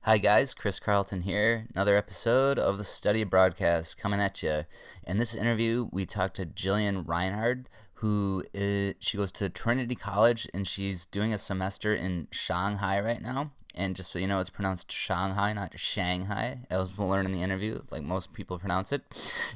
Hi guys, Chris Carlton here. Another episode of the Study Abroadcast coming at you. In this interview, we talked to Jillian Reinhard, she goes to Trinity College and she's doing a semester in Shanghai right now. And just so you know, it's pronounced Shanghai, not Shanghai, as we'll learn in the interview, like most people pronounce it.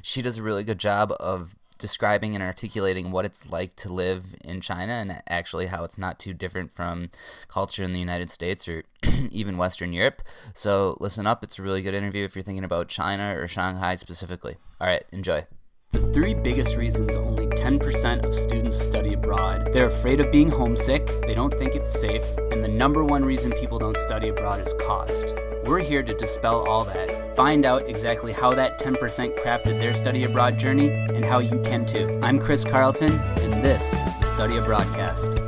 She does a really good job of describing and articulating what it's like to live in China and actually how it's not too different from culture in the United States or even Western Europe. So listen up, it's a really good interview if you're thinking about China or Shanghai specifically. All right, enjoy. The three biggest reasons only 10% of students study abroad. They're afraid of being homesick, they don't think it's safe, and the number one reason people don't study abroad is cost. We're here to dispel all that. Find out exactly how that 10% crafted their study abroad journey and how you can too. I'm Chris Carlton, and this is the Study Abroadcast.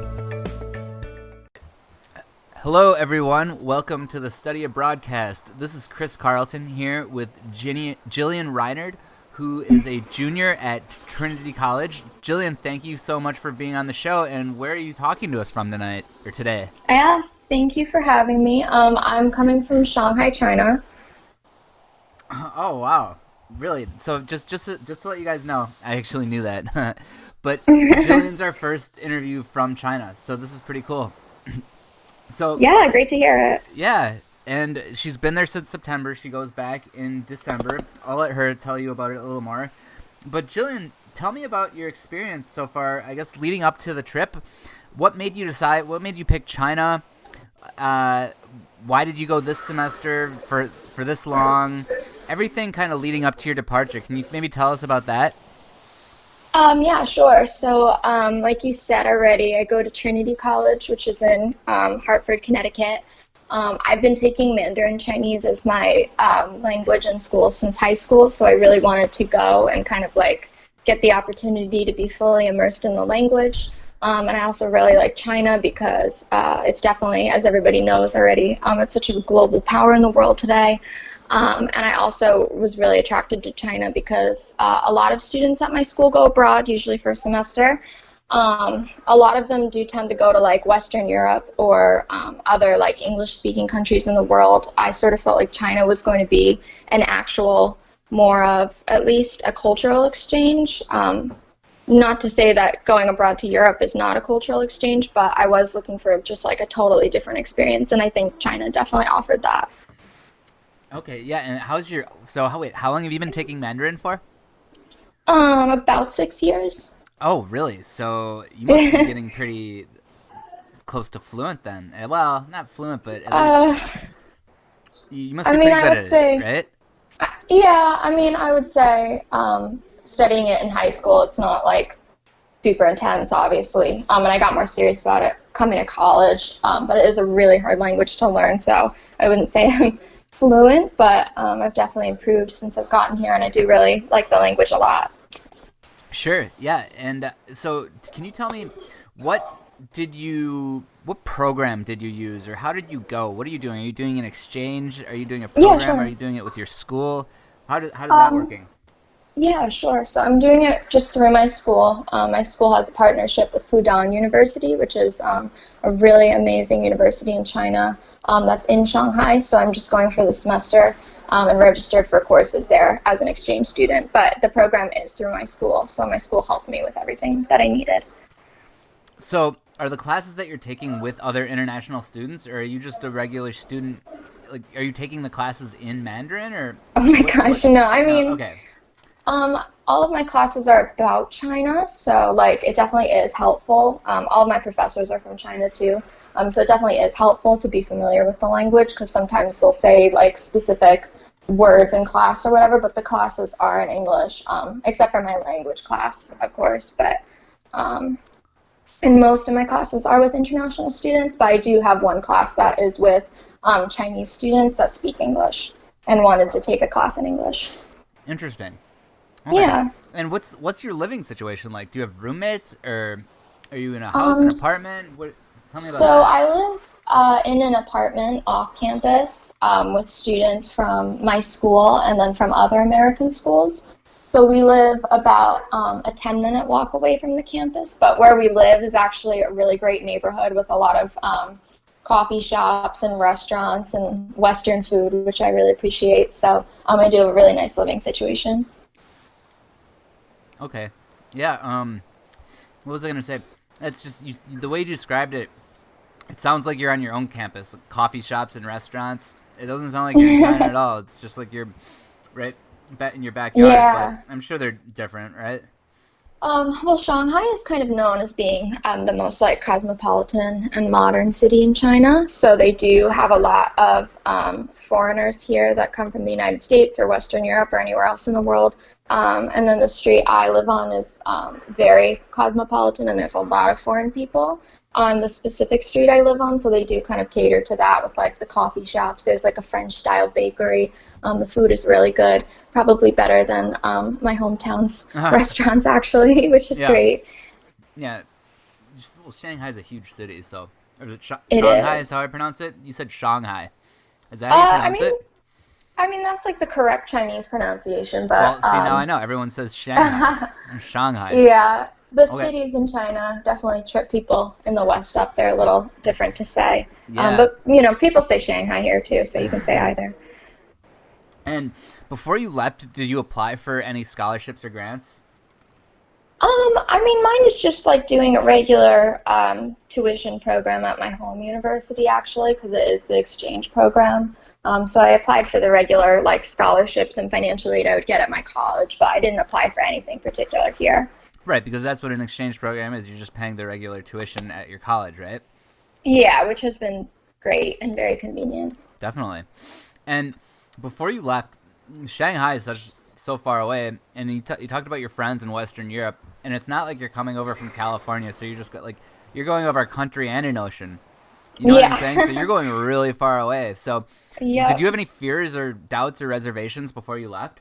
Hello everyone, welcome to the Study Abroadcast. This is Chris Carlton here with Jillian Reinhard, who is a junior at Trinity College. Jillian, thank you so much for being on the show, and where are you talking to us from tonight, or today? Yeah, thank you for having me. I'm coming from Shanghai, China. Oh, wow. Really? So just to let you guys know, I actually knew that. But Jillian's our first interview from China, so this is pretty cool. So Yeah, great to hear it. yeah, and she's been there since September. She goes back in December. I'll let her tell you about it a little more. But Jillian, tell me about your experience so far, I guess, leading up to the trip. What made you pick China? Why did you go this semester for this long? Everything kind of leading up to your departure. Can you maybe tell us about that? Yeah, sure. So, like you said already, I go to Trinity College, which is in Hartford, Connecticut. I've been taking Mandarin Chinese as my language in school since high school, so I really wanted to go and kind of like get the opportunity to be fully immersed in the language. And I also really like China because it's definitely, as everybody knows already, it's such a global power in the world today. And I also was really attracted to China because a lot of students at my school go abroad, usually for a semester. A lot of them do tend to go to like Western Europe or other like English-speaking countries in the world. I sort of felt like China was going to be an actual, more of at least a cultural exchange. Not to say that going abroad to Europe is not a cultural exchange, but I was looking for just like a totally different experience, and I think China definitely offered that. Okay, yeah, and how long have you been taking Mandarin for? About 6 years. Oh, really? So you must be getting pretty close to fluent then. Well, not fluent, but at least you must be pretty I good would at say, it, right? yeah, I would say studying it in high school, it's not like super intense, obviously. And I got more serious about it coming to college, but it is a really hard language to learn, so I wouldn't say I'm fluent, but I've definitely improved since I've gotten here, and I do really like the language a lot. Sure, yeah. And so can you tell me what what program did you use, or how did you go? What are you doing? Are you doing an exchange? Are you doing a Yeah, program? Are sure. you doing it with your school? How does that Um, working? Yeah, sure. So I'm doing it just through my school. My school has a partnership with Fudan University, which is a really amazing university in China that's in Shanghai. So I'm just going for the semester and registered for courses there as an exchange student. But the program is through my school, so my school helped me with everything that I needed. So are the classes that you're taking with other international students, or are you just a regular student? Like, are you taking the classes in Mandarin, or Oh my what? gosh, no. No, okay. All of my classes are about China, so like it definitely is helpful. All of my professors are from China too, so it definitely is helpful to be familiar with the language because sometimes they'll say like specific words in class or whatever, but the classes are in English, except for my language class, of course. But um, and most of my classes are with international students, but I do have one class that is with Chinese students that speak English and wanted to take a class in English. Interesting. Okay. Yeah. And what's your living situation like? Do you have roommates, or are you in a house, Um, an apartment? What? Tell me about So that. I live in an apartment off campus with students from my school and then from other American schools. So we live about a 10-minute walk away from the campus, but where we live is actually a really great neighborhood with a lot of coffee shops and restaurants and Western food, which I really appreciate. So I do have a really nice living situation. Okay. Yeah. What was I gonna say? It's just the way you described it. It sounds like you're on your own campus, coffee shops and restaurants. It doesn't sound like you're in China at all. It's just like you're right in your backyard. Yeah. But I'm sure they're different, right? Well, Shanghai is kind of known as being the most like cosmopolitan and modern city in China. So they do have a lot of foreigners here that come from the United States or Western Europe or anywhere else in the world. And then the street I live on is very cosmopolitan, and there's a lot of foreign people on the specific street I live on. So they do kind of cater to that with like the coffee shops. There's like a French-style bakery. The food is really good, probably better than my hometown's restaurants, actually, which is great. Yeah. Well, Shanghai's a huge city, so or is it It Shanghai is. is how I pronounce it? You said Shanghai. Is that how you pronounce it? I mean, that's like the correct Chinese pronunciation, Well, but see, now I know. Everyone says Shanghai. Shanghai. yeah, the Okay. cities in China definitely trip people in the West up. They're a little different to say. Yeah. But, people say Shanghai here, too, so you can say either. And before you left, did you apply for any scholarships or grants? Mine is just like doing a regular tuition program at my home university, actually, because it is the exchange program. So I applied for the regular like scholarships and financial aid I would get at my college, but I didn't apply for anything particular here. Right, because that's what an exchange program is. You're just paying the regular tuition at your college, right? Yeah, which has been great and very convenient. Definitely. And before you left, Shanghai is so far away, and you talked about your friends in Western Europe, and it's not like you're coming over from California, so you're just you're going over a country and an ocean. You know what I'm saying? So you're going really far away. So Yeah. did you have any fears or doubts or reservations before you left?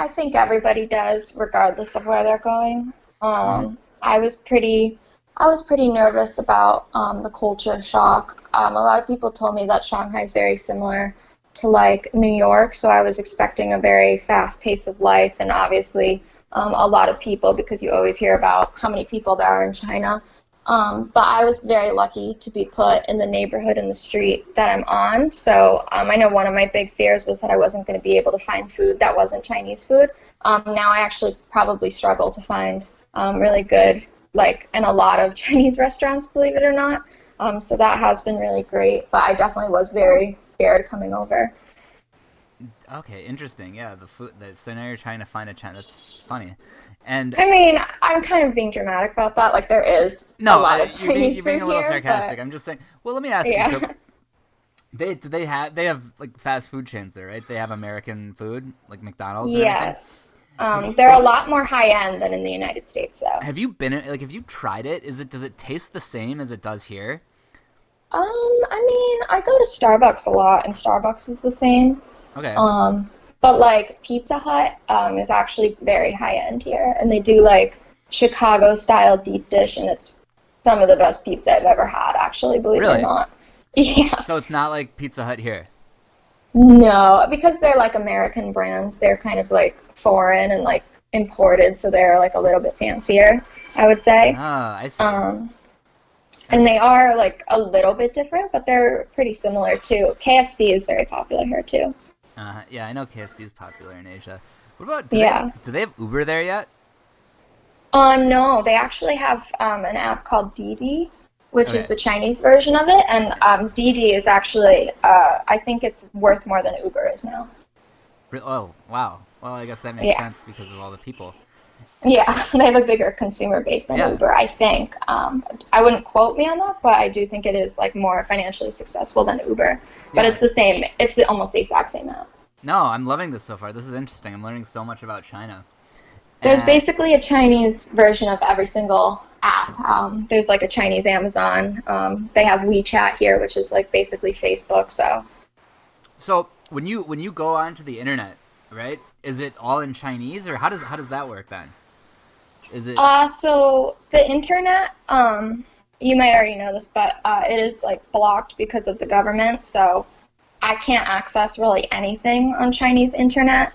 I think everybody does, regardless of where they're going. I was pretty nervous about the culture shock. A lot of people told me that Shanghai is very similar to like New York, so I was expecting a very fast pace of life, and obviously a lot of people, because you always hear about how many people there are in China. But I was very lucky to be put in the neighborhood in the street that I'm on. So I know one of my big fears was that I wasn't going to be able to find food that wasn't Chinese food. Now I actually probably struggle to find really good, in a lot of Chinese restaurants, believe it or not. So that has been really great. But I definitely was very scared coming over. Okay, interesting. Yeah, the food. So now you're trying to find a China. That's funny. And I'm kind of being dramatic about that. Like, there is a lot of Chinese you're being food a little here, sarcastic. but I'm just saying. Well, let me ask yeah. you. So they have like fast food chains there, right? They have American food, like McDonald's. Or Yes. They're a lot more high-end than in the United States, though. Have you have you tried it? Does it taste the same as it does here? I go to Starbucks a lot, and Starbucks is the same. Okay. But like Pizza Hut is actually very high-end here, and they do like Chicago-style deep dish, and it's some of the best pizza I've ever had, actually, believe it Really? or not. Yeah. So it's not like Pizza Hut here. No, because they're like American brands, they're kind of like foreign and like imported, so they're like a little bit fancier, I would say. Ah, I see. And they are like a little bit different, but they're pretty similar too. KFC is very popular here too. Yeah, I know KFC is popular in Asia. What about do they have Uber there yet? No, they actually have an app called Didi, which is the Chinese version of it, and Didi is actually, I think it's worth more than Uber is now. Oh, wow. Well, I guess that makes sense because of all the people. Yeah, they have a bigger consumer base than Uber, I think. I wouldn't quote me on that, but I do think it is like more financially successful than Uber. But it's the same. It's almost the exact same app. No, I'm loving this so far. This is interesting. I'm learning so much about China. There's basically a Chinese version of every single app. There's like a Chinese Amazon. They have WeChat here, which is like basically Facebook. So when you go onto the internet, right? Is it all in Chinese, or how does that work then? Is it? So the internet, you might already know this, but it is like blocked because of the government. So I can't access really anything on Chinese internet.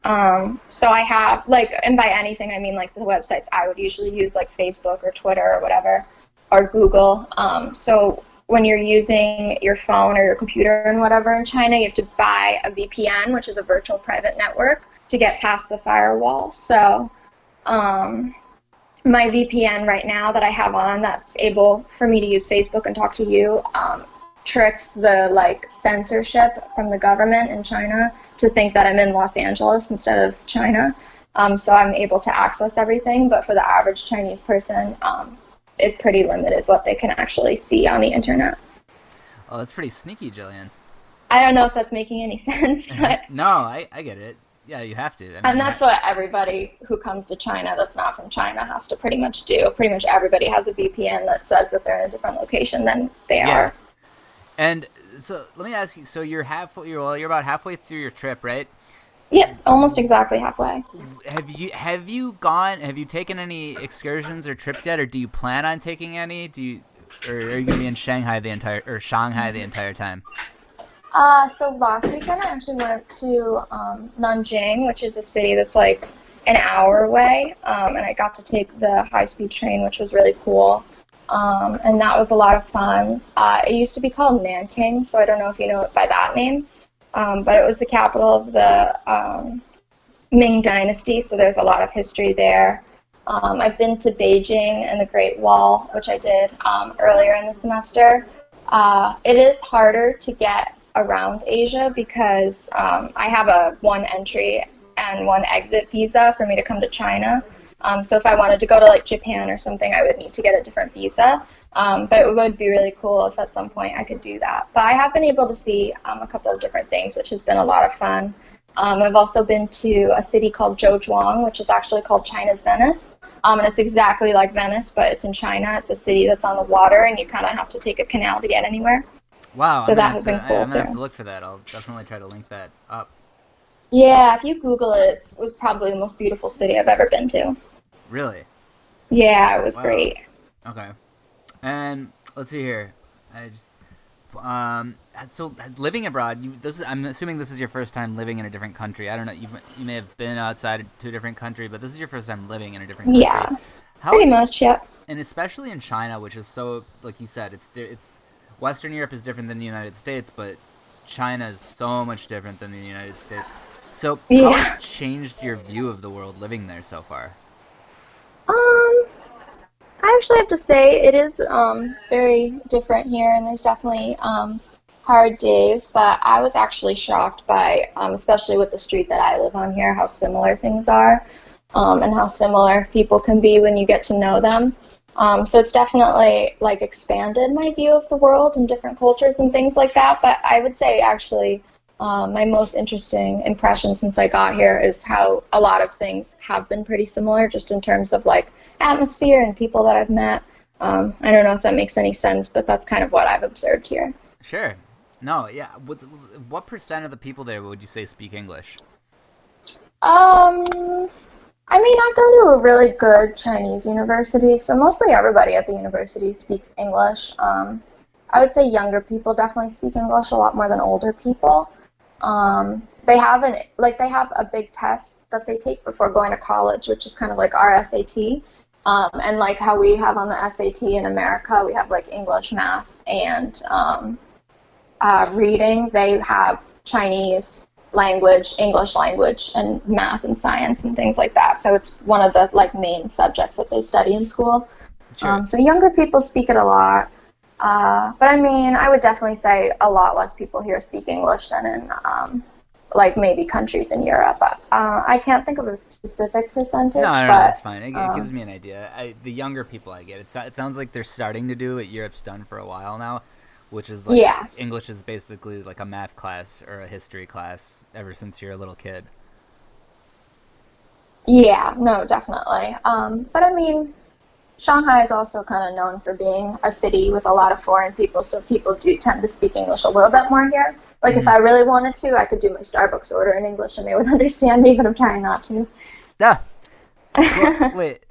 So I have and by anything I mean like the websites I would usually use, like Facebook or Twitter or whatever. or Google. So when you're using your phone or your computer and whatever in China, you have to buy a VPN, which is a virtual private network, to get past the firewall. So my VPN right now that I have on that's able for me to use Facebook and talk to you tricks the censorship from the government in China to think that I'm in Los Angeles instead of China. So I'm able to access everything, but for the average Chinese person, it's pretty limited what they can actually see on the internet. Oh, that's pretty sneaky, Jillian. I don't know if that's making any sense, but no, I get it. Yeah, you have to. I mean, and that's what everybody who comes to China that's not from China has to pretty much do. Pretty much everybody has a VPN that says that they're in a different location than they are. And so let me ask you. So you're about halfway through your trip, right? Yep, almost exactly halfway. Have you taken any excursions or trips yet, or do you plan on taking any? Or are you gonna be in Shanghai the entire time? So last weekend I actually went to Nanjing, which is a city that's like an hour away, and I got to take the high-speed train, which was really cool, and that was a lot of fun. It used to be called Nanking, so I don't know if you know it by that name, but it was the capital of the Ming Dynasty, so there's a lot of history there. I've been to Beijing and the Great Wall, which I did earlier in the semester. It is harder to get around Asia because I have a one entry and one exit visa for me to come to China. So if I wanted to go to Japan or something, I would need to get a different visa. But it would be really cool if at some point I could do that. But I have been able to see a couple of different things, which has been a lot of fun. I've also been to a city called Zhejiang, which is actually called China's Venice. And it's exactly like Venice, but it's in China. It's a city that's on the water, and you kind of have to take a canal to get anywhere. Wow. So that has been cool, I'm too. going to have to look for that. I'll definitely try to link that up. Yeah, if you Google it, it was probably the most beautiful city I've ever been to. Really? Yeah, it was great. Okay. And let's see here. So living abroad, I'm assuming this is your first time living in a different country. I don't know. You may have been outside to a different country, but this is your first time living in a different country. Yeah, pretty much, yeah. And especially in China, which is so, like you said, it's Western Europe is different than the United States, but China is so much different than the United States. So how has it changed your view of the world living there so far? I actually have to say it is very different here, and there's definitely hard days, but I was actually shocked by, especially with the street that I live on here, how similar things are, and how similar people can be when you get to know them. So it's definitely expanded my view of the world and different cultures and things like that, but I would say actually my most interesting impression since I got here is how a lot of things have been pretty similar, just in terms of atmosphere and people that I've met. I don't know if that makes any sense, but that's kind of what I've observed here. Sure. No, yeah. What percent of the people there would you say speak English? I mean, I go to a really good Chinese university, so mostly everybody at the university speaks English. I would say younger people definitely speak English a lot more than older people. They have a big test that they take before going to college, which is kind of like our SAT. And like how we have on the SAT in America, we have English, math, and reading. They have Chinese language, English language, and math and science and things like that. So it's one of the main subjects that they study in school. Sure. So younger people speak it a lot. But I mean, I would definitely say a lot less people here speak English than in maybe countries in Europe. I can't think of a specific percentage. No, but, that's fine. It gives me an idea. The younger people I get, it sounds like they're starting to do what Europe's done for a while now, which is English is basically like a math class or a history class ever since you're a little kid. Yeah, no, definitely. But I mean, Shanghai is also kind of known for being a city with a lot of foreign people, so people do tend to speak English a little bit more here. If I really wanted to, I could do my Starbucks order in English and they would understand me, but I'm trying not to. Yeah. Well, wait.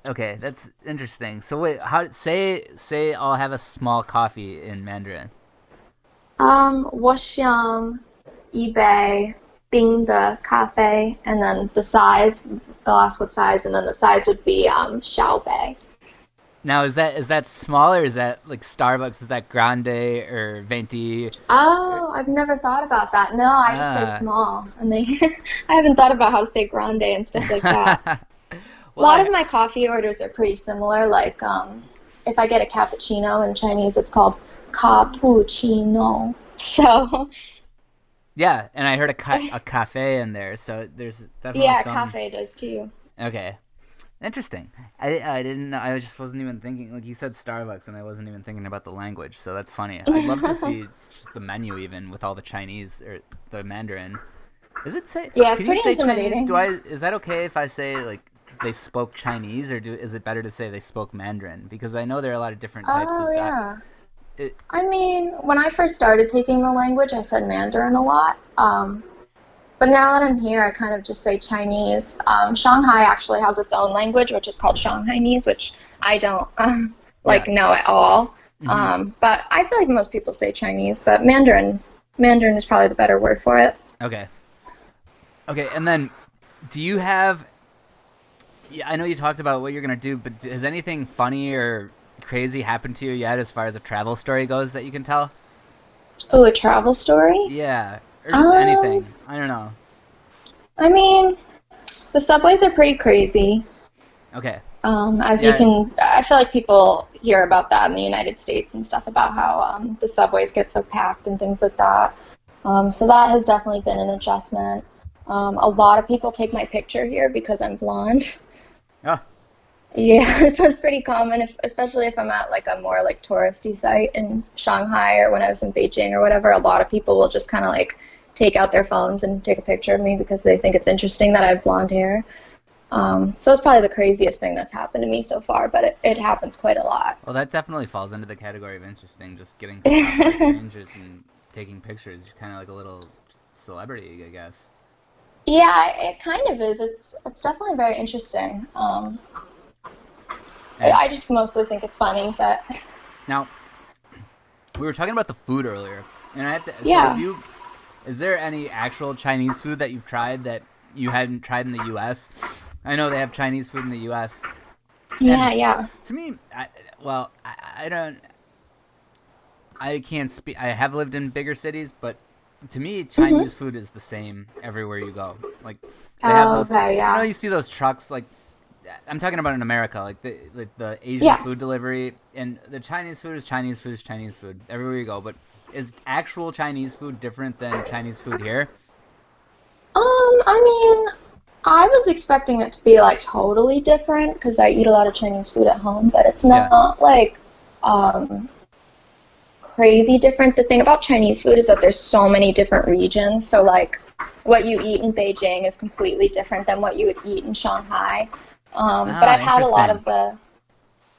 Okay, that's interesting. So wait, say I'll have a small coffee in Mandarin. 我想一杯冰的咖啡, and then the last word size, and then the size would be 小杯. Now, is that small, or is that like Starbucks? Is that grande or venti? Oh, I've never thought about that. No, I just say Ah. small, and they I haven't thought about how to say grande and stuff like that. A Well, lot of my coffee orders are pretty similar. Like, if I get a cappuccino in Chinese, it's called cappuccino. So, yeah, and I heard a cafe in there, so there's definitely yeah, some. cafe does too. Okay, interesting. I didn't know. I just wasn't even thinking. Like you said, Starbucks, and I wasn't even thinking about the language. So that's funny. I'd love to see just the menu, even with all the Chinese or the Mandarin. Is it say? Yeah, it's Can you pretty say Chinese? intimidating. Is that okay if I say like they spoke Chinese, or is it better to say they spoke Mandarin? Because I know there are a lot of different types Oh, of yeah. it, I mean, when I first started taking the language, I said Mandarin a lot. But now that I'm here, I kind of just say Chinese. Shanghai actually has its own language, which is called Shanghainese, which I don't yeah. know at all. Hmm. But I feel like most people say Chinese, but Mandarin is probably the better word for it. Okay. Okay, and then do you have? Yeah, I know you talked about what you're gonna do, but has anything funny or crazy happened to you yet, as far as a travel story goes, that you can tell? Oh, a travel story? Yeah, or just Um, anything. I don't know. I mean, the subways are pretty crazy. Okay. As you Yeah. can, I feel like people hear about that in the United States and stuff about how the subways get so packed and things like that. So that has definitely been an adjustment. A lot of people take my picture here because I'm blonde. Oh. Yeah, so it's pretty common, especially if I'm at like a more like touristy site in Shanghai or when I was in Beijing or whatever. A lot of people will just kind of like take out their phones and take a picture of me because they think it's interesting that I have blonde hair. So it's probably the craziest thing that's happened to me so far, but it happens quite a lot. Well, that definitely falls into the category of interesting. Just getting stopped by strangers and taking pictures. You're kind of like a little celebrity, I guess. Yeah, it kind of is. It's definitely very interesting. And I just mostly think it's funny, but now we were talking about the food earlier, and I have to. So, have yeah, you? Is there any actual Chinese food that you've tried that you hadn't tried in the U.S.? I know they have Chinese food in the U.S. And yeah. to me, I don't. I can't speak. I have lived in bigger cities, but to me, Hmm. Chinese food is the same everywhere you go. Like they have Oh, those. okay, You yeah, see those trucks. Like I'm talking about in America, like the Asian yeah. food delivery, and the Chinese food is Chinese food is Chinese food everywhere you go. But is actual Chinese food different than Chinese food here? I mean, I was expecting it to be like totally different because I eat a lot of Chinese food at home, but it's Yeah. not like um, crazy different. The thing about Chinese food is that there's so many different regions. So like what you eat in Beijing is completely different than what you would eat in Shanghai. But Oh, I've had a lot interesting. of the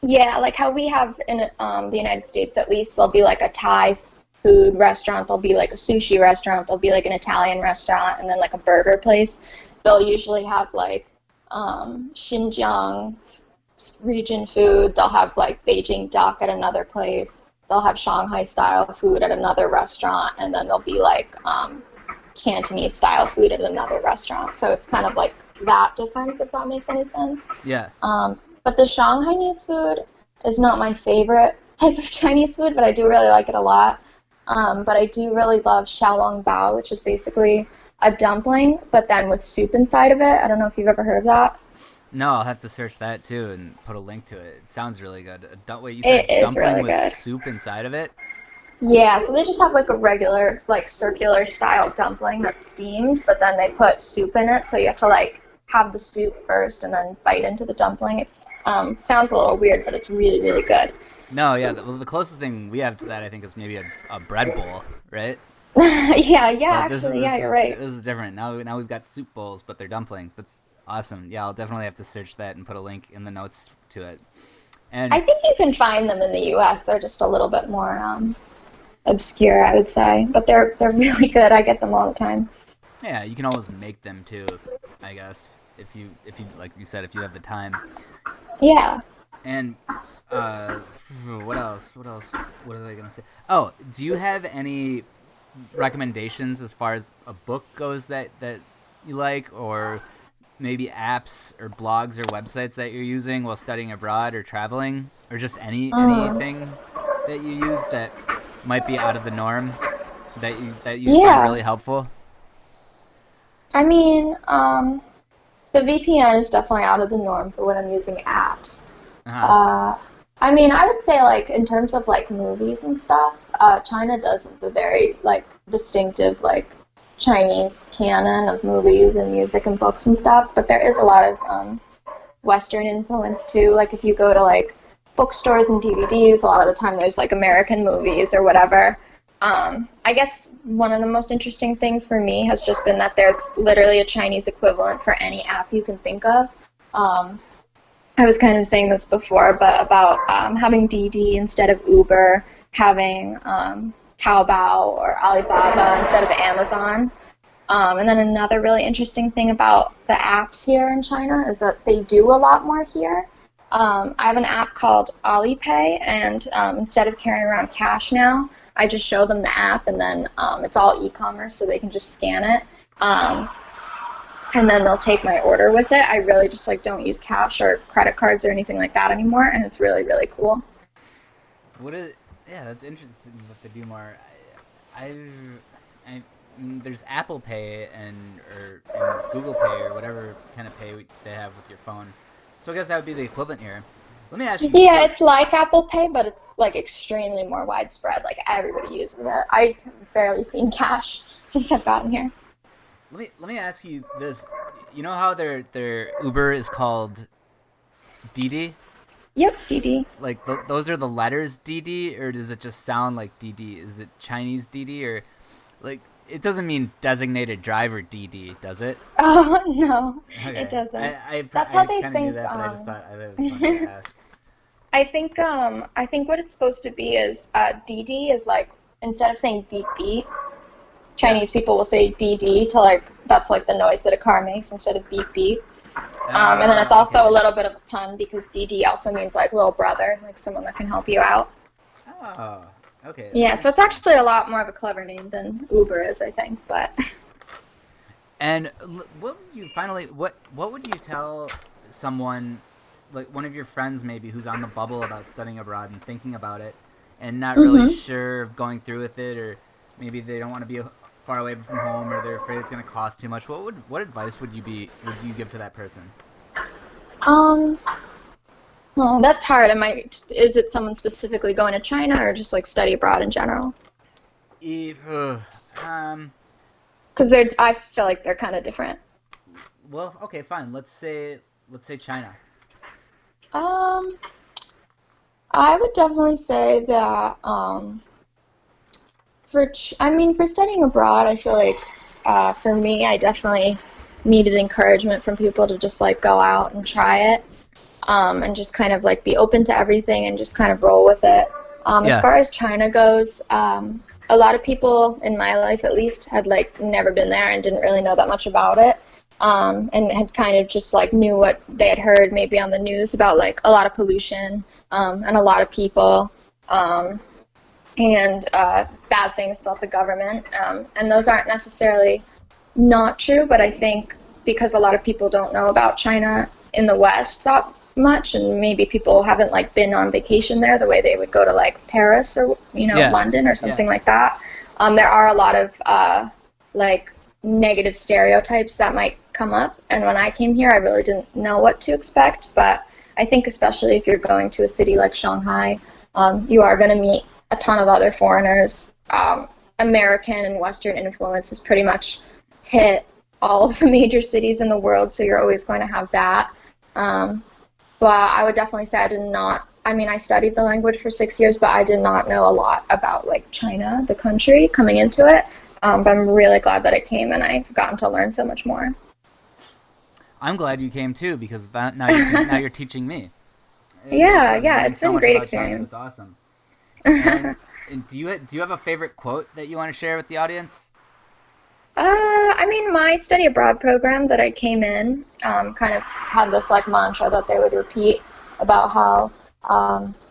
yeah, like how we have in the United States at least, there'll be like a Thai food restaurant, there'll be like a sushi restaurant, there'll be like an Italian restaurant, and then like a burger place. They'll usually have like Xinjiang region food. They'll have like Beijing duck at another place. They'll have Shanghai style food at another restaurant, and then there'll be like Cantonese style food at another restaurant. So it's kind of like that difference, if that makes any sense. Yeah. But the Shanghainese food is not my favorite type of Chinese food, but I do really like it a lot. But I do really love xiaolong bao, which is basically a dumpling, but then with soup inside of it. I don't know if you've ever heard of that. No, I'll have to search that too and put a link to it. It sounds really good. Wait, you said It a is dumpling really with good. soup inside of it? Yeah, so they just have like a regular, like circular style dumpling that's steamed, but then they put soup in it, so you have to like have the soup first and then bite into the dumpling. It's sounds a little weird, but it's really, really good. No, yeah. The closest thing we have to that, I think, is maybe a bread bowl, right? Yeah, But actually, yeah, you're right. this is different. Now we've got soup bowls, but they're dumplings. That's awesome. Yeah, I'll definitely have to search that and put a link in the notes to it. I And think you can find them in the U.S. They're just a little bit more obscure, I would say, but they're really good. I get them all the time. yeah, you can always make them too, I guess, if you like you said, if you have the time. Yeah. And uh, what else? What else? What was I gonna say? Oh, do you have any recommendations as far as a book goes that you like, or maybe apps or blogs or websites that you're using while studying abroad or traveling, or just anything that you use that might be out of the norm that you find Yeah. really helpful? I mean, the VPN is definitely out of the norm for when I'm using apps. Uh-huh. I mean, I would say like in terms of like movies and stuff, China does have a very like distinctive like Chinese canon of movies and music and books and stuff, but there is a lot of Western influence too. Like if you go to like bookstores and DVDs, a lot of the time there's like American movies or whatever. I guess one of the most interesting things for me has just been that there's literally a Chinese equivalent for any app you can think of. I was kind of saying this before, but about having Didi instead of Uber, having Taobao or Alibaba instead of Amazon. And then another really interesting thing about the apps here in China is that they do a lot more here. I have an app called Alipay, and instead of carrying around cash now, I just show them the app, and then it's all e-commerce, so they can just scan it. And then they'll take my order with it. I really just like don't use cash or credit cards or anything like that anymore, and it's really, really cool. Yeah, that's interesting that they do more. There's Apple Pay and Google Pay or whatever kind of pay they have with your phone. So I guess that would be the equivalent here. Let me ask you. Yeah, it's like Apple Pay, but it's like extremely more widespread. Like everybody uses it. I've barely seen cash since I've gotten here. Let me ask you this. You know how their Uber is called Didi? Yep, Didi. Like those are the letters Didi, or does it just sound like Didi? Is it Chinese Didi, or like it doesn't mean designated driver Didi, does it? Oh no, Okay. it doesn't. That's how they kind of think. knew that, but I just thought it was funny to ask. I think what it's supposed to be is Didi is like instead of saying beep beep, Chinese people will say DD to like that's like the noise that a car makes instead of beep beep. And then it's also a little bit of a pun because DD also means like little brother, like someone that can help you out. Oh, okay. Yeah, so it's actually a lot more of a clever name than Uber is, I think. But And what would you what would you tell someone, like one of your friends maybe, who's on the bubble about studying abroad and thinking about it and not really sure of going through with it, or maybe they don't want to be far away from home, or they're afraid it's going to cost too much? What advice would you give to that person? Well, that's hard. Is it someone specifically going to China or just like study abroad in general? Because I feel like they're kind of different. Well, okay, fine. Let's say China. I would definitely say that for studying abroad, I feel like for me, I definitely needed encouragement from people to just like go out and try it, and just kind of like be open to everything and just kind of roll with it. As far as China goes, a lot of people in my life, at least, had like never been there and didn't really know that much about it, and had kind of just like knew what they had heard maybe on the news about like a lot of pollution, and a lot of people, and bad things about the government, and those aren't necessarily not true, but I think because a lot of people don't know about China in the West that much, and maybe people haven't like been on vacation there the way they would go to like Paris or London or something like that. There are a lot of like negative stereotypes that might come up, and when I came here I really didn't know what to expect, but I think especially if you're going to a city like Shanghai, you are going to meet a ton of other foreigners. American and Western influence has pretty much hit all of the major cities in the world, so you're always going to have that. But I would definitely say I studied the language for 6 years, but I did not know a lot about like China, the country, coming into it. But I'm really glad that it came, and I've gotten to learn so much more. I'm glad you came too, because now you're teaching me. Yeah, it's been a great experience. It's awesome. And do you have a favorite quote that you want to share with the audience? My study abroad program that I came in kind of had this like mantra that they would repeat about how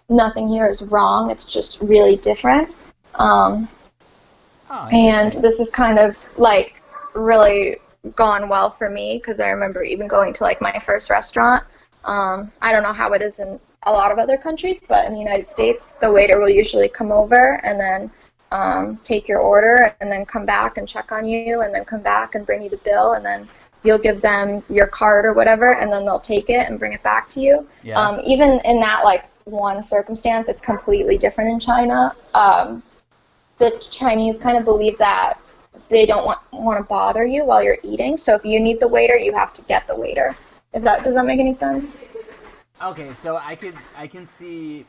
nothing here is wrong, it's just really different. And this is kind of like really gone well for me, because I remember even going to like my first restaurant. I don't know how it is in a lot of other countries, but in the United States, the waiter will usually come over and then take your order and then come back and check on you and then come back and bring you the bill, and then you'll give them your card or whatever, and then they'll take it and bring it back to you. Yeah. Even in that like one circumstance, it's completely different in China. The Chinese kind of believe that they don't want to bother you while you're eating, so if you need the waiter, you have to get the waiter. Does that make any sense? Okay, so I can see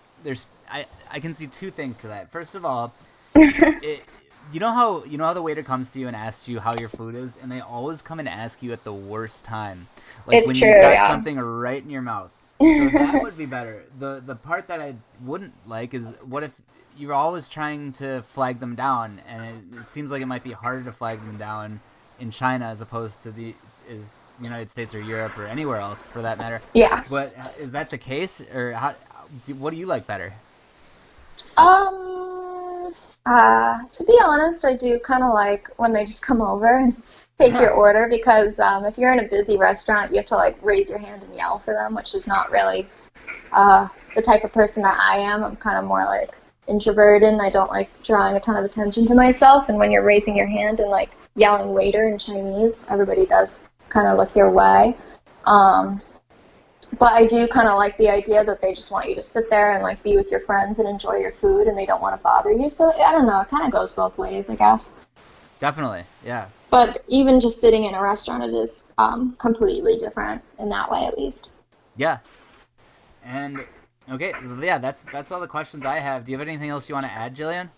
I can see two things to that. First of all, you know how the waiter comes to you and asks you how your food is, and they always come and ask you at the worst time, like It's when true, you've got yeah. something right in your mouth. So that would be better. The part that I wouldn't like is, what if you're always trying to flag them down, and it seems like it might be harder to flag them down in China as opposed to the United States or Europe or anywhere else for that matter. Yeah. But is that the case, or what do you like better? To be honest, I do kind of like when they just come over and take your order, because if you're in a busy restaurant, you have to like raise your hand and yell for them, which is not really the type of person that I am. I'm kind of more like introverted, and I don't like drawing a ton of attention to myself, and when you're raising your hand and like yelling waiter in Chinese, everybody does kind of look your way. But I do kind of like the idea that they just want you to sit there and like be with your friends and enjoy your food, and they don't want to bother you. So I don't know, it kind of goes both ways, I guess. Definitely, yeah. But even just sitting in a restaurant, it is completely different in that way, at least. Yeah. And okay, yeah, that's all the questions I have. Do you have anything else you want to add, Jillian?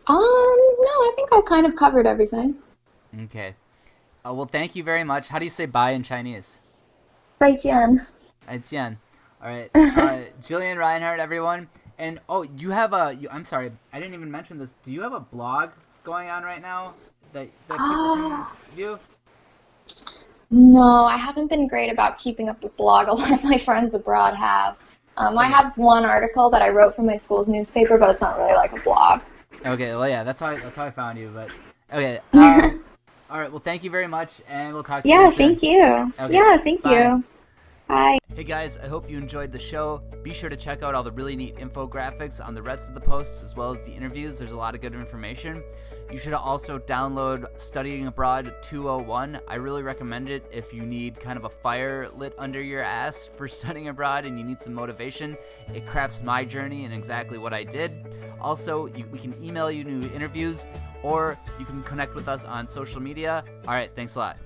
No, I think I kind of covered everything. Okay. Well, thank you very much. How do you say bye in Chinese? 再见. Aijian. All right. Jillian Reinhardt, everyone. And you have I'm sorry, I didn't even mention this. Do you have a blog going on right now that people can view? No, I haven't been great about keeping up with blog. A lot of my friends abroad have. I have one article that I wrote for my school's newspaper, but it's not really like a blog. Okay, well, yeah, that's how I found you. But okay. All right. Well, thank you very much, and we'll talk to you soon. Thank you. Okay, Yeah, thank bye. you. Bye. Hey guys, I hope you enjoyed the show. Be sure to check out all the really neat infographics on the rest of the posts, as well as the interviews. There's a lot of good information. You should also download Studying Abroad 201. I really recommend it if you need kind of a fire lit under your ass for studying abroad and you need some motivation. It crafts my journey and exactly what I did. Also, we can email you new interviews, or you can connect with us on social media. All right, thanks a lot.